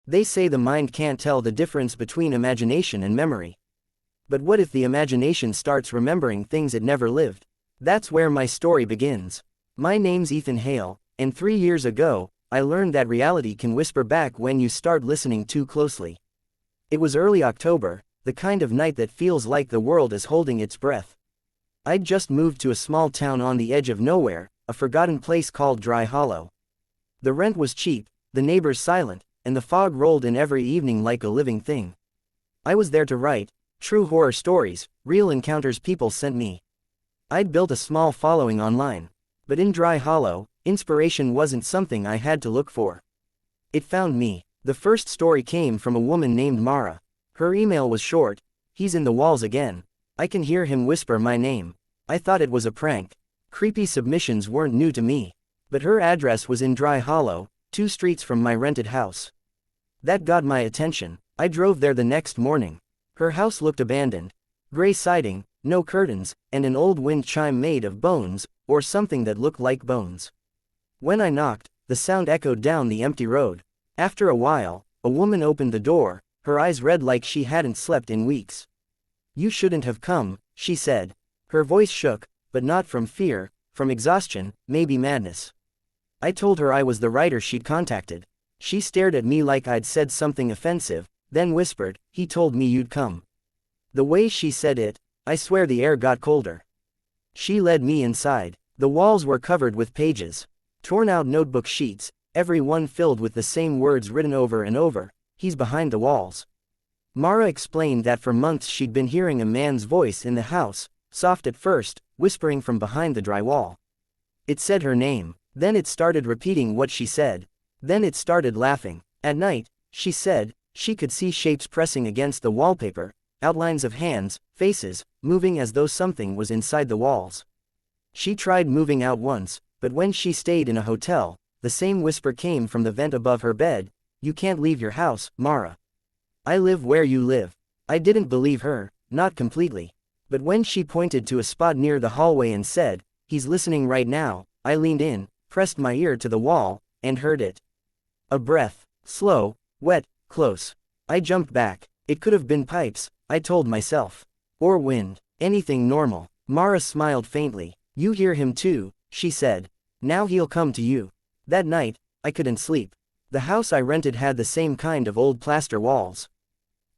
They say the mind can't tell the difference between imagination and memory. But what if the imagination starts remembering things it never lived? That's where my story begins. My name's Ethan Hale, and 3 years ago, I learned that reality can whisper back when you start listening too closely. It was early October, the kind of night that feels like the world is holding its breath. I'd just moved to a small town on the edge of nowhere, a forgotten place called Dry Hollow. The rent was cheap, the neighbors silent, and the fog rolled in every evening like a living thing. I was there to write true horror stories, real encounters people sent me. I'd built a small following online. But in Dry Hollow, inspiration wasn't something I had to look for. It found me. The first story came from a woman named Mara. Her email was short: "He's in the walls again. I can hear him whisper my name." I thought it was a prank. Creepy submissions weren't new to me. But her address was in Dry Hollow, 2 streets from my rented house. That got my attention. I drove there the next morning. Her house looked abandoned. Gray siding, no curtains, and an old wind chime made of bones, or something that looked like bones. When I knocked, the sound echoed down the empty road. After a while, a woman opened the door, her eyes red like she hadn't slept in weeks. "You shouldn't have come," she said. Her voice shook, but not from fear, from exhaustion, maybe madness. I told her I was the writer she'd contacted. She stared at me like I'd said something offensive, then whispered, "He told me you'd come." The way she said it, I swear the air got colder. She led me inside. The walls were covered with pages. Torn out notebook sheets, every one filled with the same words written over and over: "He's behind the walls." Mara explained that for months she'd been hearing a man's voice in the house, soft at first, whispering from behind the dry wall. It said her name. Then it started repeating what she said. Then it started laughing. At night, she said, she could see shapes pressing against the wallpaper, outlines of hands, faces, moving as though something was inside the walls. She tried moving out once, but when she stayed in a hotel, the same whisper came from the vent above her bed: "You can't leave your house, Mara. I live where you live." I didn't believe her, not completely. But when she pointed to a spot near the hallway and said, "He's listening right now," I leaned in, pressed my ear to the wall, and heard it. A breath. Slow, wet, close. I jumped back. It could have been pipes, I told myself. Or wind. Anything normal. Mara smiled faintly. "You hear him too," she said. "Now he'll come to you." That night, I couldn't sleep. The house I rented had the same kind of old plaster walls.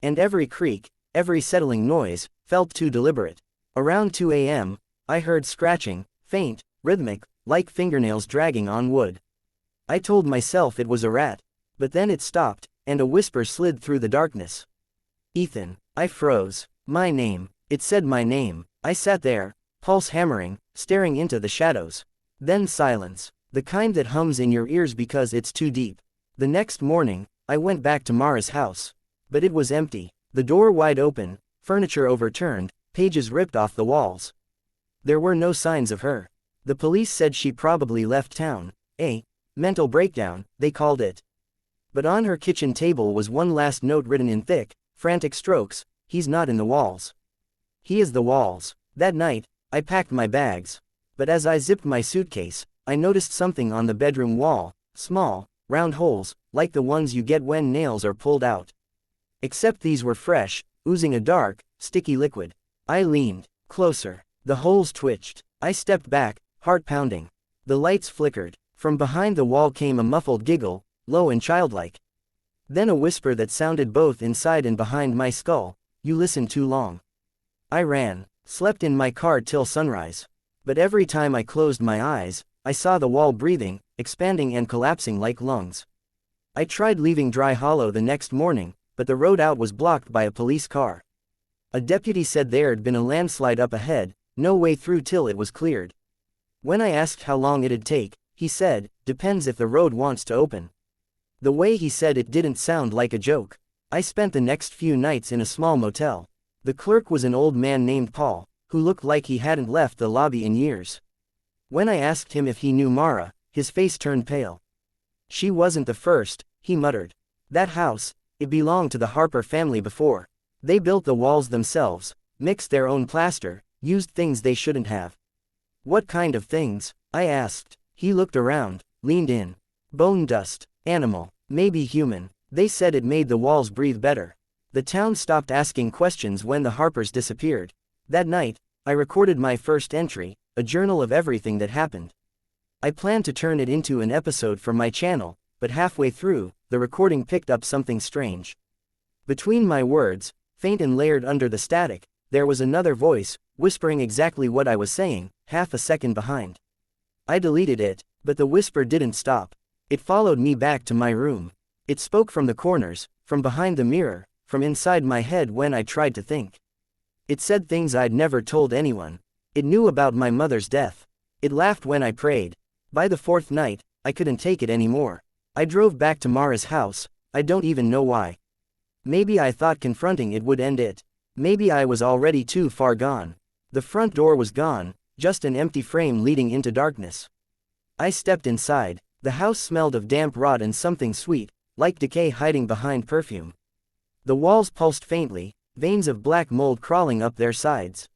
And every creak, every settling noise, felt too deliberate. Around 2 a.m., I heard scratching, faint, rhythmic, like fingernails dragging on wood. I told myself it was a rat. But then it stopped, and a whisper slid through the darkness. "Ethan." I froze. My name. It said my name. I sat there, pulse hammering, staring into the shadows. Then silence. The kind that hums in your ears because it's too deep. The next morning, I went back to Mara's house. But it was empty. The door wide open, furniture overturned, pages ripped off the walls. There were no signs of her. The police said she probably left town. A mental breakdown, they called it. But on her kitchen table was one last note written in thick, frantic strokes: "He's not in the walls. He is the walls." That night, I packed my bags. But as I zipped my suitcase, I noticed something on the bedroom wall: small, round holes, like the ones you get when nails are pulled out. Except these were fresh, oozing a dark, sticky liquid. I leaned closer. The holes twitched. I stepped back, heart pounding. The lights flickered. From behind the wall came a muffled giggle, low and childlike. Then a whisper that sounded both inside and behind my skull: "You listened too long." I ran, slept in my car till sunrise. But every time I closed my eyes, I saw the wall breathing, expanding and collapsing like lungs. I tried leaving Dry Hollow the next morning, but the road out was blocked by a police car. A deputy said there'd been a landslide up ahead, no way through till it was cleared. When I asked how long it'd take, he said, "Depends if the road wants to open." The way he said it didn't sound like a joke. I spent the next few nights in a small motel. The clerk was an old man named Paul, who looked like he hadn't left the lobby in years. When I asked him if he knew Mara, his face turned pale. "She wasn't the first," he muttered. "That house, it belonged to the Harper family before. They built the walls themselves, mixed their own plaster, used things they shouldn't have." "What kind of things?" I asked. He looked around, leaned in. "Bone dust, animal, maybe human. They said it made the walls breathe better. The town stopped asking questions when the Harpers disappeared. That night, I recorded my first entry, a journal of everything that happened. I planned to turn it into an episode for my channel, but halfway through, the recording picked up something strange. Between my words, faint and layered under the static, there was another voice, whispering exactly what I was saying, half a second behind. I deleted it, but the whisper didn't stop. It followed me back to my room. It spoke from the corners, from behind the mirror, from inside my head when I tried to think. It said things I'd never told anyone. It knew about my mother's death. It laughed when I prayed. By the fourth night, I couldn't take it anymore. I drove back to Mara's house. I don't even know why. Maybe I thought confronting it would end it. Maybe I was already too far gone. The front door was gone, just an empty frame leading into darkness. I stepped inside. The house smelled of damp rot and something sweet, like decay hiding behind perfume. The walls pulsed faintly, veins of black mold crawling up their sides.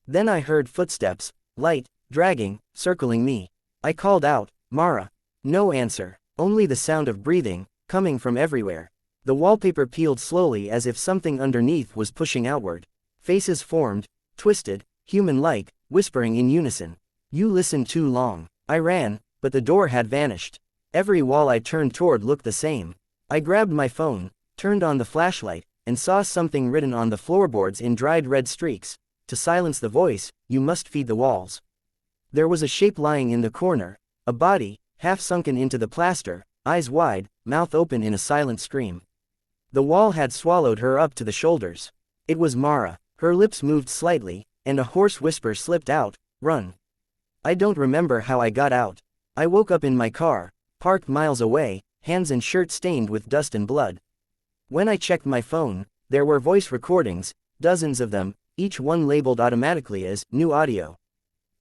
Then I heard footsteps, light, dragging, circling me. I called out, "Mara." No answer, only the sound of breathing, coming from everywhere. The wallpaper peeled slowly as if something underneath was pushing outward. Faces formed, twisted, human-like, whispering in unison. "You listened too long." I ran, but the door had vanished. Every wall I turned toward looked the same. I grabbed my phone, turned on the flashlight, and saw something written on the floorboards in dried red streaks. "To silence the voice, you must feed the walls." There was a shape lying in the corner, a body, half sunken into the plaster, eyes wide, mouth open in a silent scream. The wall had swallowed her up to the shoulders. It was Mara. Her lips moved slightly, and a hoarse whisper slipped out, "Run." I don't remember how I got out. I woke up in my car, parked miles away, hands and shirt stained with dust and blood. When I checked my phone, there were voice recordings, dozens of them, each one labeled automatically as new audio.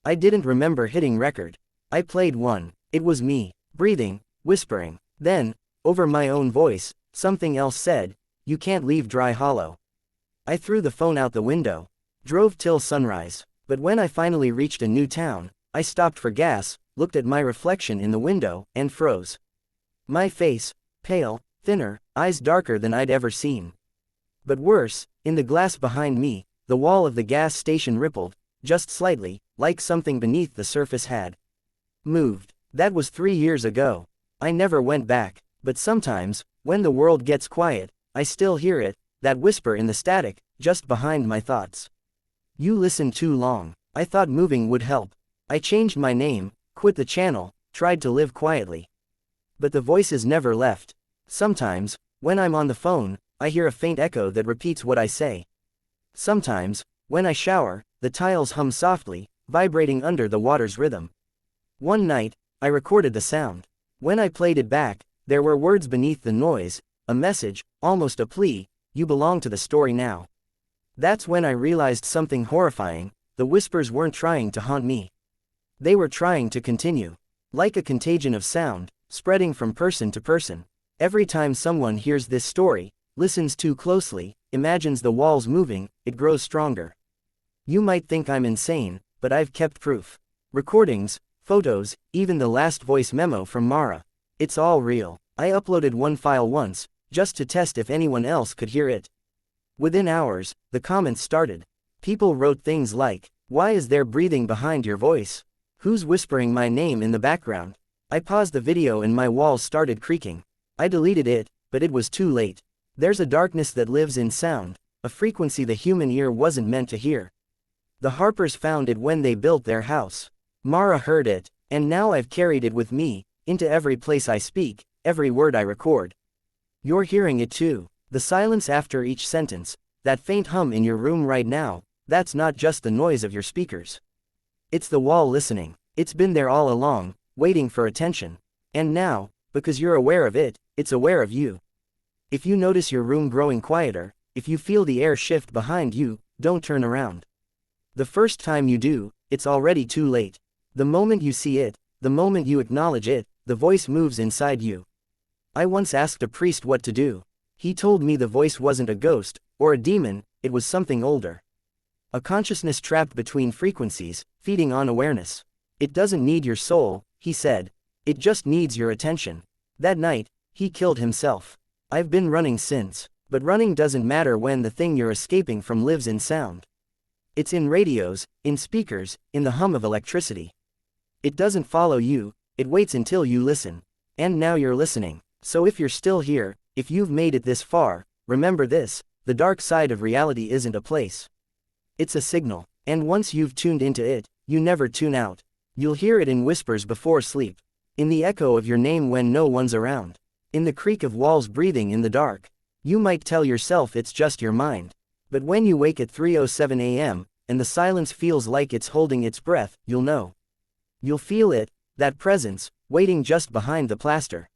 I didn't remember hitting record. I played one. It was me, breathing, whispering. Then, over my own voice, something else said, "You can't leave Dry Hollow." I threw the phone out the window, drove till sunrise, but when I finally reached a new town, I stopped for gas, looked at my reflection in the window, and froze. My face, pale, thinner, eyes darker than I'd ever seen. But worse, in the glass behind me, the wall of the gas station rippled, just slightly, like something beneath the surface had moved. That was 3 years ago. I never went back, but sometimes, when the world gets quiet, I still hear it, that whisper in the static, just behind my thoughts. "You listened too long." I thought moving would help. I changed my name, quit the channel, tried to live quietly. But the voices never left. Sometimes, when I'm on the phone, I hear a faint echo that repeats what I say. Sometimes, when I shower, the tiles hum softly, vibrating under the water's rhythm. One night, I recorded the sound. When I played it back, there were words beneath the noise, a message, almost a plea, "You belong to the story now." That's when I realized something horrifying. The whispers weren't trying to haunt me. They were trying to continue. Like a contagion of sound, spreading from person to person. Every time someone hears this story, listens too closely, imagines the walls moving, it grows stronger. You might think I'm insane, but I've kept proof. Recordings, photos, even the last voice memo from Mara. It's all real. I uploaded one file once, just to test if anyone else could hear it. Within hours, the comments started. People wrote things like, "Why is there breathing behind your voice? Who's whispering my name in the background?" I paused the video and my walls started creaking. I deleted it, but it was too late. There's a darkness that lives in sound, a frequency the human ear wasn't meant to hear. The Harpers found it when they built their house. Mara heard it, and now I've carried it with me, into every place I speak, every word I record. You're hearing it too. The silence after each sentence, that faint hum in your room right now, that's not just the noise of your speakers. It's the wall listening. It's been there all along, waiting for attention. And now, because you're aware of it, it's aware of you. If you notice your room growing quieter, if you feel the air shift behind you, don't turn around. The first time you do, it's already too late. The moment you see it, the moment you acknowledge it, the voice moves inside you. I once asked a priest what to do. He told me the voice wasn't a ghost, or a demon, it was something older. A consciousness trapped between frequencies, feeding on awareness. It doesn't need your soul, he said. It just needs your attention. That night, he killed himself. I've been running since. But running doesn't matter when the thing you're escaping from lives in sound. It's in radios, in speakers, in the hum of electricity. It doesn't follow you, it waits until you listen. And now you're listening. So if you're still here, if you've made it this far, remember this: the dark side of reality isn't a place. It's a signal. And once you've tuned into it, you never tune out. You'll hear it in whispers before sleep. In the echo of your name when no one's around. In the creak of walls breathing in the dark. You might tell yourself it's just your mind. But when you wake at 3:07 a.m., and the silence feels like it's holding its breath, you'll know. You'll feel it, that presence, waiting just behind the plaster.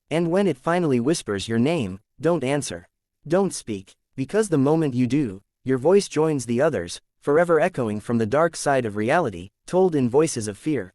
And when it finally whispers your name, don't answer. Don't speak, because the moment you do, your voice joins the others, forever echoing from the dark side of reality, told in voices of fear.